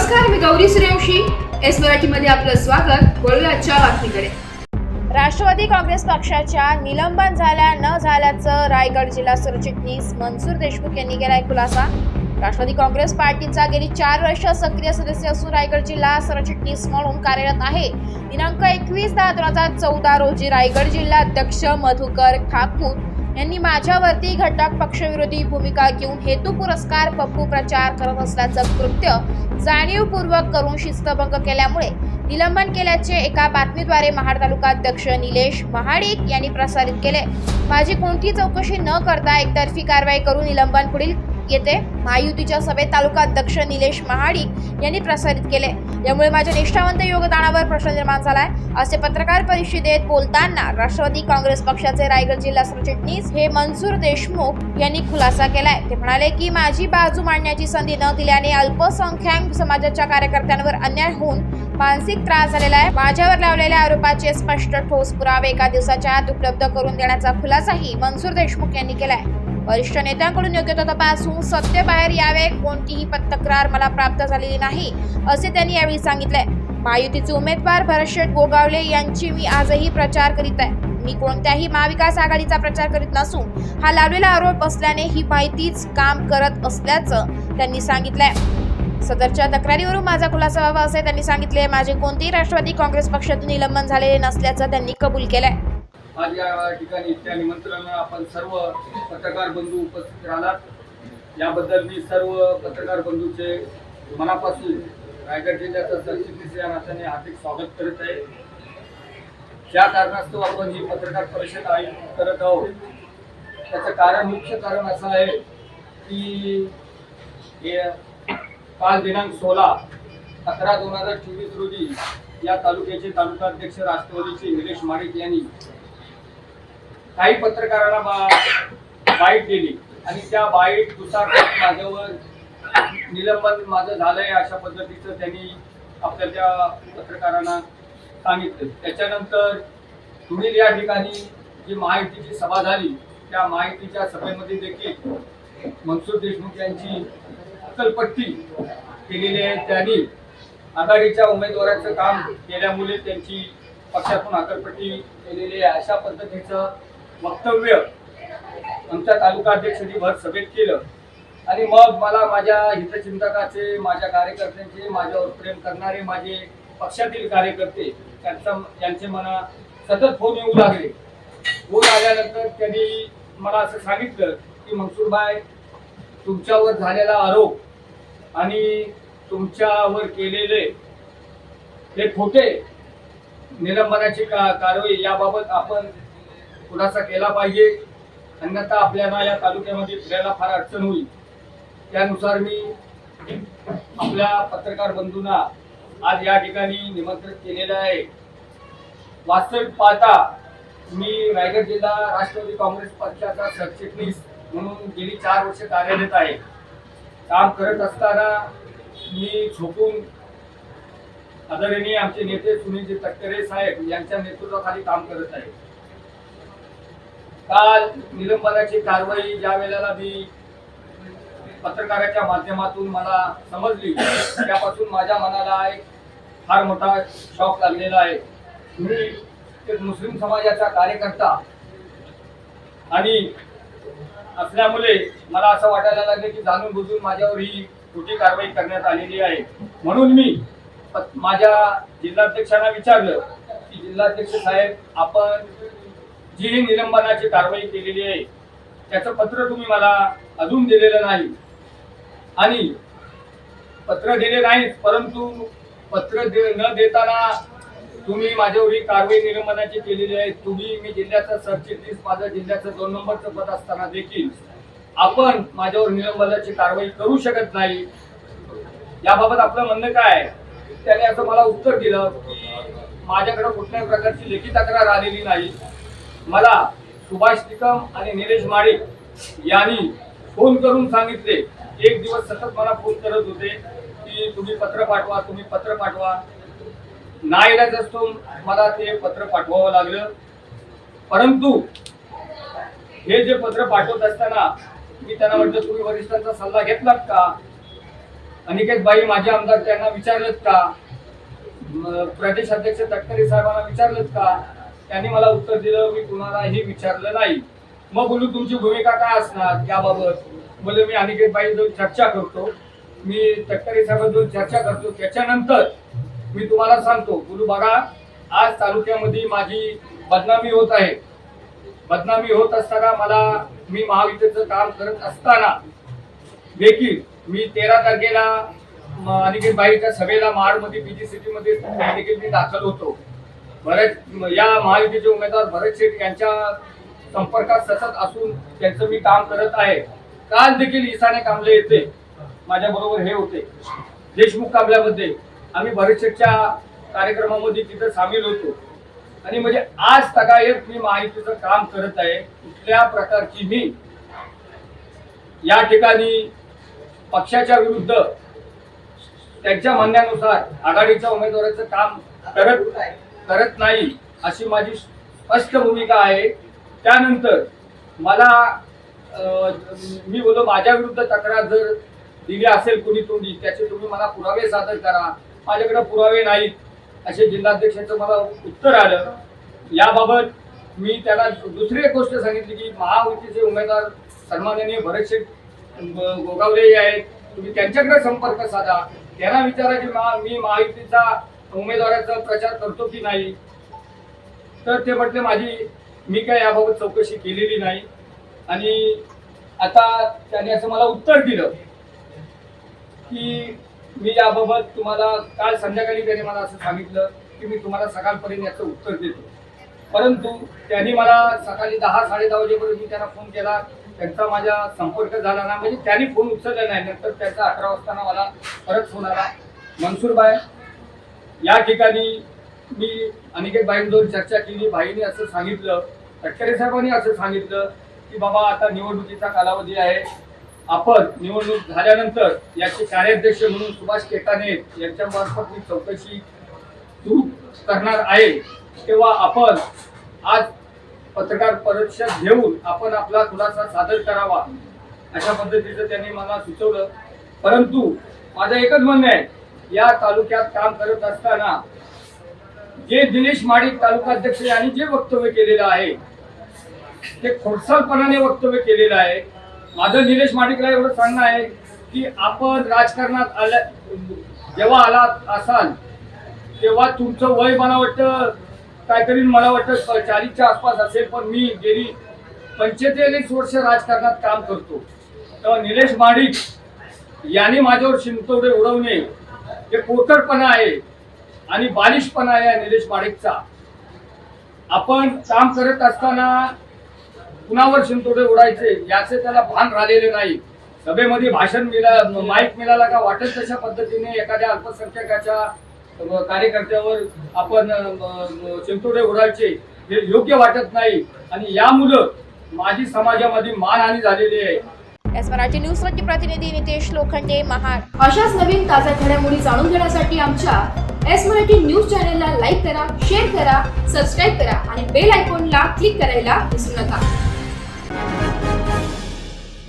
नमस्कार, मी गौरी सूर्यवंशी. एस मराठीमध्ये आपलं स्वागत. वळूया आजच्या बातमीकडे. राष्ट्रवादी काँग्रेस पक्षाच्या निलंबन झाल्या न झाल्याचं रायगड जिल्हा सरचिटणीस मनसूर देशमुख यांनी केलाय खुलासा. राष्ट्रवादी काँग्रेस पार्टीचा गेली 4 वर्ष सक्रिय सदस्य असून रायगड जिल्हा सरचिटणीस म्हणून कार्यरत आहे. दिनांक 21/10/2014 रोजी रायगड जिल्हा अध्यक्ष मधुकर ठाकूर यांनी माझ्यावरती घटक पक्षविरोधी भूमिका घेऊन हेतू पुरस्कार पप्पू प्रचार करत असल्याचं कृत्य जाणीवपूर्वक करून शिस्तभंग केल्यामुळे निलंबन केल्याचे एका बातमीद्वारे महाड तालुका अध्यक्ष निलेश महाडिक यांनी प्रसारित केले. माझी कोणती चौकशी न करता एकतर्फी कारवाई करून निलंबन पुढील येते महायुतीच्या सभेत तालुका अध्यक्ष निलेश महाडिक यांनी प्रसारित केले. यामुळे माझ्या निष्ठावंत योगदानावर प्रश्न निर्माण झालाय, असे पत्रकार परिषदेत बोलताना राष्ट्रवादी काँग्रेस पक्षाचे रायगड जिल्हा सरचिटणीस हे मनसूर देशमुख यांनी खुलासा केलाय. ते म्हणाले की माझी बाजू मांडण्याची संधी न दिल्याने अल्पसंख्याक समाजाच्या कार्यकर्त्यांवर अन्याय होऊन मानसिक त्रास झालेला आहे. माझ्यावर लावलेल्या आरोपाचे स्पष्ट ठोस पुरावे एका दिवसाच्या आत उपलब्ध करून देण्याचा खुलासाही मनसूर देशमुख यांनी केलाय. वरिष्ठ नेत्यांकडून योग्य तो तपासून सत्य बाहेर यावे. कोणतीही तक्रार मला प्राप्त झालेली नाही, असे त्यांनी यावेळी सांगितले. महायुतीचे उमेदवार भरतशेठ गोगावले यांची मी आजही प्रचार करीत आहे. मी कोणत्याही महाविकास आघाडीचा प्रचार करीत नसून हा लावलेला आरोप असल्याने ही माहितीच काम करत असल्याचं त्यांनी सांगितलंय. सदरच्या तक्रारीवरून माझा खुलासा व्हावा असे त्यांनी सांगितले. माझे कोणतेही राष्ट्रवादी काँग्रेस पक्षातून निलंबन झालेले नसल्याचं त्यांनी कबूल केलंय. आज या ठिकाणी त्या निमंत्रणाला आपण सर्व पत्रकार बंधू उपस्थित राहणार, याबद्दल मी सर्व पत्रकार बंधूचे मनापासून रायगड जिल्ह्याचा सरचिटणीस या नात्याने हार्दिक स्वागत करत आहे. ज्या कारणास्तव आपण ही पत्रकार परिषद आयोजित करत आहोत त्याचं मुख्य कारण असं आहे की काल दिनांक 16/11/2024 रोजी या तालुक्याचे तालुकाध्यक्ष राष्ट्रवादीचे निलेश महाडिक यांनी काही पत्रकारांना बाईट दिली आणि त्या बाईटनुसार माझ्यावर निलंबन माझं झालंय अशा पद्धतीचं त्यांनी आपल्या त्या पत्रकारांना सांगितलं. त्याच्यानंतर तुम्ही या ठिकाणी जी महायुतीची सभा झाली त्या महायुतीच्या सभेमध्ये देखील मनसूर देशमुख यांची अक्कलपट्टी केलेली आहे. त्यांनी आघाडीच्या उमेदवाराचं काम केल्यामुळे त्यांची पक्षातून अक्कलपट्टी केलेली आहे अशा पद्धतीचं वक्तव्य आमच्या तालुका अध्यक्षांनी भर सभेत केलं. आणि मग मला माझ्या हितचिंतकाचे, माझ्या कार्यकर्त्यांचे, माझ्यावर प्रेम करणारे माझे पक्षातील कार्यकर्ते यांचे मला सतत फोन येऊ लागले. फोन आल्यानंतर त्यांनी मला असं सांगितलं की मनसूरभाई, तुमच्यावर झालेला आरोप आणि तुमच्यावर केलेले हे खोटे निलंबनाची कारवाई याबाबत आपण खुलासा केला पाहिजे, अन्यथा आपल्याला या तालुक्यामध्ये फिरायला फार अडचण होईल. त्यानुसार मी आपल्या पत्रकार बंधूंना आज या ठिकाणी निमंत्रित केलेलं आहे. वास्तविक पाहता मी रायगड जिल्हा राष्ट्रवादी काँग्रेस पक्षाचा सरचिटणीस म्हणून गेली 4 वर्ष कार्यरत आहे. काम करत असताना मी झोपून आदरणीय आमचे नेते सुनील तटकरे साहेब यांच्या नेतृत्वाखाली काम करत आहे. काल निलंबनाची कारवाई ज्या वेळेला मी पत्रकाराच्या माध्यमातून मला समजली त्यापासून माझ्या मनाला एक फार मोठा शॉक लागलेला आहे. मी एक मुस्लिम समाजाचा कार्यकर्ता आणि असल्यामुळे मला असं वाटायला लागले की जाणून बुजून माझ्यावर ही खोटी कारवाई करण्यात आलेली आहे. म्हणून मी माझ्या जिल्हाध्यक्षांना विचारलं की जिल्हाध्यक्ष साहेब, आपण जी ही निलंबनाची कारवाई केलेली आहे त्याचं पत्र तुम्ही मला अजून दिलेलं नाही आणि पत्र दिले नाहीत, परंतु पत्र न देताना तुम्ही माझ्यावर ही कारवाई निलंबनाची केलेली आहे. मी जिल्ह्याचा सरचिटणीस, माझं जिल्ह्याचं 2 नंबरचं पद असताना देखील आपण माझ्यावर निलंबनाची कारवाई करू शकत नाही. याबाबत आपलं म्हणणं काय आहे? त्याने असं मला उत्तर दिलं की माझ्याकडे कुठल्याही प्रकारची लेखी तक्रार आलेली नाही. मला सुभाष निकम आणि निलेश महाडिक यांनी फोन करून सांगितले. एक दिवस सतत मला फोन करत होते की तुम्ही पत्र पाठवा, तुम्ही पत्र पाठवा. नाईलाज असतो मला ते पत्र पाठवावं लागलं. परंतु हे जे पत्र पाठवत असताना मी त्यांना म्हटलं, तुम्ही वरिष्ठांचा सल्ला घेतलात का? अनिकेत बाई माझे आमदार त्यांना विचारलेत का? प्रदेश अध्यक्ष तटकरे साहेबांना विचारलेत का? त्यांनी मला उत्तर दिलं मी कुणालाही विचारलं नाही. मग बोलू तुमची भूमिका काय असणार याबाबत? बोलले मी अनिकेत बाई जो चर्चा करतो, मी तटकरे साहेबांजवळ चर्चा करतो, त्याच्यानंतर मी तुम्हाला सांगतो. बोलू बघा, आज तालुक्यामध्ये माझी बदनामी होत आहे. बदनामी होत असताना मी महाविद्यालयाचं काम करत असताना देखील मी 13 तारखेला अनिकेत बाईच्या सभेला महाडमध्ये PG मध्ये देखील मी दाखल होतो. या महायुतीचे उमेदवार भरत शेठ यांच्या संपर्कात सतत असून त्यांचं मी काम करत आहे. काल देखील ईशाने कांबळे येते माझ्या बरोबर हे होते देशमुख कांबल्यामध्ये. आम्ही भरत शेठच्या कार्यक्रमामध्ये तिथे सामील होतो आणि म्हणजे आज तगायत मी महायुतीचं काम करत आहे. कुठल्या प्रकारची मी या ठिकाणी पक्षाच्या विरुद्ध त्यांच्या म्हणण्यानुसार आघाडीच्या उमेदवाराचं काम करत नाही अशी माझी स्पष्ट भूमिका आहे. त्यानंतर मी बोललो माझ्या विरुद्ध तक्रार जर दिली असेल कुणी तोंडी त्याचे तुम्ही मला पुरावे सादर करा. माझ्याकडे पुरावे नाहीत असे जिल्हाध्यक्षांचं मला उत्तर आलं. याबाबत मी त्याला दुसरी एक गोष्ट सांगितली की महायुतीचे उमेदवार सन्माननीय भरत शेठ गोगावले आहेत, तुम्ही त्यांच्याकडे संपर्क साधा, त्यांना विचारा की मी महायुतीचा उमेदवाराचा प्रचार करतो की नाही. तर ते म्हटले मी काय याबाबत चौकशी केलेली नाही. आणि आता त्याने असं मला उत्तर दिलं की मी याबाबत तुम्हाला काल संध्याकाळी त्याने मला असं सांगितलं की मी तुम्हाला सकाळपर्यंत याचं उत्तर देतो. परंतु त्यांनी मला सकाळी 10-10:30 वाजेपर्यंत मी त्यांना फोन केला, त्यांचा माझा संपर्क झाला नाही. म्हणजे त्यांनी फोन उचलला नाही. नंतर त्याचा 11 वाजता मला परत फोन आला. मनसूरबाई या ठिकाणी मी अनिकेत बाईंजवळ चर्चा केली. बाईंनी असं सांगितलं, तटकरे साहेबांनी असं सांगितलं की बाबा आता निवडणुकीचा कालावधी आहे, आपण निवडणूक झाल्यानंतर याचे कार्याध्यक्ष म्हणून सुभाष केकाने यांच्यामार्फत मी चौकशी सुरू करणार आहे. तेव्हा आपण आज पत्रकार परिषद घेऊन आपण आपला खुलासा सादर करावा अशा पद्धतीचं त्यांनी मला सुचवलं. परंतु माझं एकच म्हणणं आहे, या तालुक्यात काम करत असताना जे दिनेश माडिक तालुकाध्यक्ष यांनी जे वक्तव्य केलेलं आहे ते खोडसाळपणाने वक्तव्य केलेलं आहे. माझं निलेश माडिकला एवढं सांगणं आहे की आपण राजकारणात जेव्हा आलात असाल तेव्हा तुमचं वय मला वाटतं काहीतरी मला वाटतं 40च्या आसपास असेल, पण मी गेली 45 वर्ष राजकारणात काम करतो. तेव्हा निलेश माडिक यांनी माझ्यावर शिंतोडे उडवणे हे पोकरपणा आहे आणि बालिशपणा आहे निलेश माडिकचा. आपण काम करत असताना कुणावर शिंतोडे उडायचे याचे त्याला भान राहिलेले नाही. सभेमध्ये भाषण माईक मिळाला का वाटत तशा पद्धतीने एखाद्या अल्पसंख्याकाच्या कार्यकर्त्यावर आपण शिंतोडे उडायचे हे योग्य वाटत नाही आणि यामुळे माझी समाजामध्ये मानहानी झालेली आहे. एस मराठी न्यूज साठी प्रतिनिधी नितेश लोखंडे, महाड. अशाच नवीन ताज्या घडामोडी जाणून घेण्यासाठी आमच्या एस मराठी न्यूज चॅनलला लाईक करा, शेअर करा, सबस्क्राईब करा आणि बेल आयकॉनला क्लिक करायला विसरू नका.